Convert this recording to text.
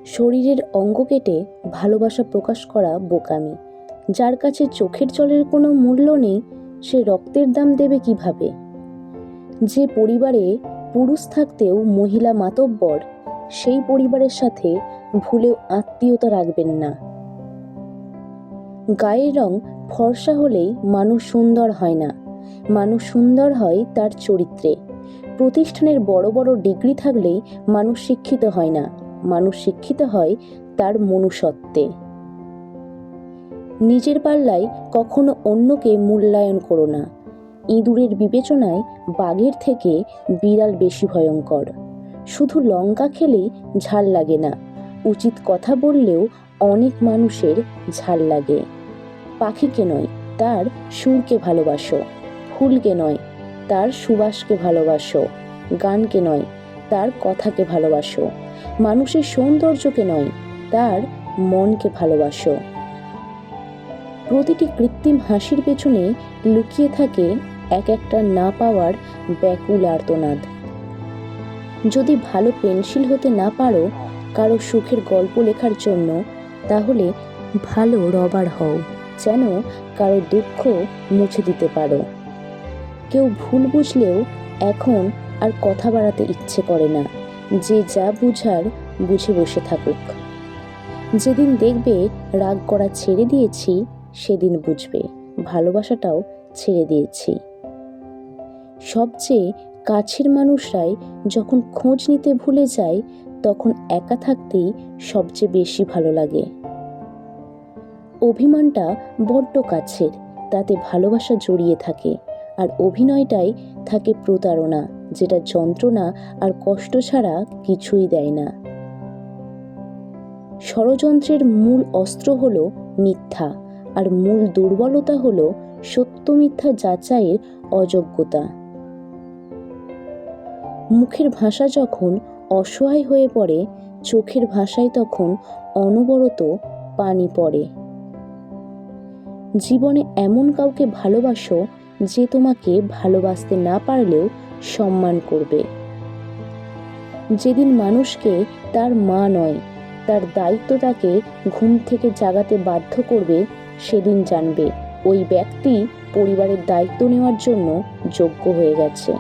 শরীরের অঙ্গ কেটে ভালোবাসা প্রকাশ করা বোকামি। যার কাছে চোখের জলের কোনো মূল্য নেই, সে রক্তের দাম দেবে কিভাবে? যে পরিবারে পুরুষ থাকতেও মহিলা মাতব্বর, সেই পরিবারের সাথে ভুলেও আত্মীয়তা রাখবেন না। গায়ের রং ফর্সা হলেই মানুষ সুন্দর হয় না, মানুষ সুন্দর হয় তার চরিত্রে। প্রতিষ্ঠানের বড় বড় ডিগ্রি থাকলেই মানুষ শিক্ষিত হয় না, মানুষ শিক্ষিত হয় তার মনুষ্যত্বে। নিজের পাল্লায় কখনো অন্যকে মূল্যায়ন করো না। ইঁদুরের বিবেচনায় বাঘের থেকে বিড়াল বেশি ভয়ঙ্কর। শুধু লঙ্কা খেলেই ঝাল লাগে না, উচিত কথা বললেও অনেক মানুষের ঝাল লাগে। পাখিকে নয়, তার সুরকে ভালোবাসো। ফুলকে নয়, তার সুবাসকে ভালোবাসো। গানকে নয়, তার কথাকে ভালোবাসো। মানুষের সৌন্দর্যকে নয়, তার মনকে ভালোবাসো। প্রতিটি কৃত্রিম হাসির পেছনে লুকিয়ে থাকে এক একটা না পাওয়ার ব্যাকুল আর্তনাদ। যদি ভালো পেন্সিল হতে না পারো কারো সুখের গল্প লেখার জন্য, তাহলে ভালো রবার হও, যেন কারো দুঃখ মুছে দিতে পারো। কেউ ভুল বুঝলেও এখন আর কথা বাড়াতে ইচ্ছে করে না। যে যা বুঝার বুঝে বসে থাকুক। যেদিন দেখবে রাগ করা ছেড়ে দিয়েছি, সেদিন বুঝবে ভালোবাসাটাও ছেড়ে দিয়েছি। সবচেয়ে কাছের মানুষরাই যখন খোঁজ নিতে ভুলে যায়, তখন একা থাকতেই সবচেয়ে বেশি ভালো লাগে। অভিমানটা বড্ড কাছের, তাতে ভালোবাসা জড়িয়ে থাকে, আর অভিনয়টাই থাকে প্রতারণা, যেটা যন্ত্রণা আর কষ্ট ছাড়া কিছুই দেয় না। ষড়যন্ত্রের মূল অস্ত্র হলো মিথ্যা, আর মূল দুর্বলতা হলো সত্য মিথ্যা যাচাইয়ের অযোগ্যতা। মুখের ভাষা যখন অসহায় হয়ে পড়ে, চোখের ভাষায় তখন অনবরত পানি পড়ে। জীবনে এমন কাউকে ভালোবাসো যে তোমাকে ভালোবাসতে না পারলেও সম্মান করবে। যেদিন মানুষকে তার মা নয়, তার দায়িত্ব তাকে ঘুম থেকে জাগাতে বাধ্য করবে, সেদিন জানবে ওই ব্যক্তি পরিবারের দায়িত্ব নেওয়ার জন্য যোগ্য হয়ে গেছে।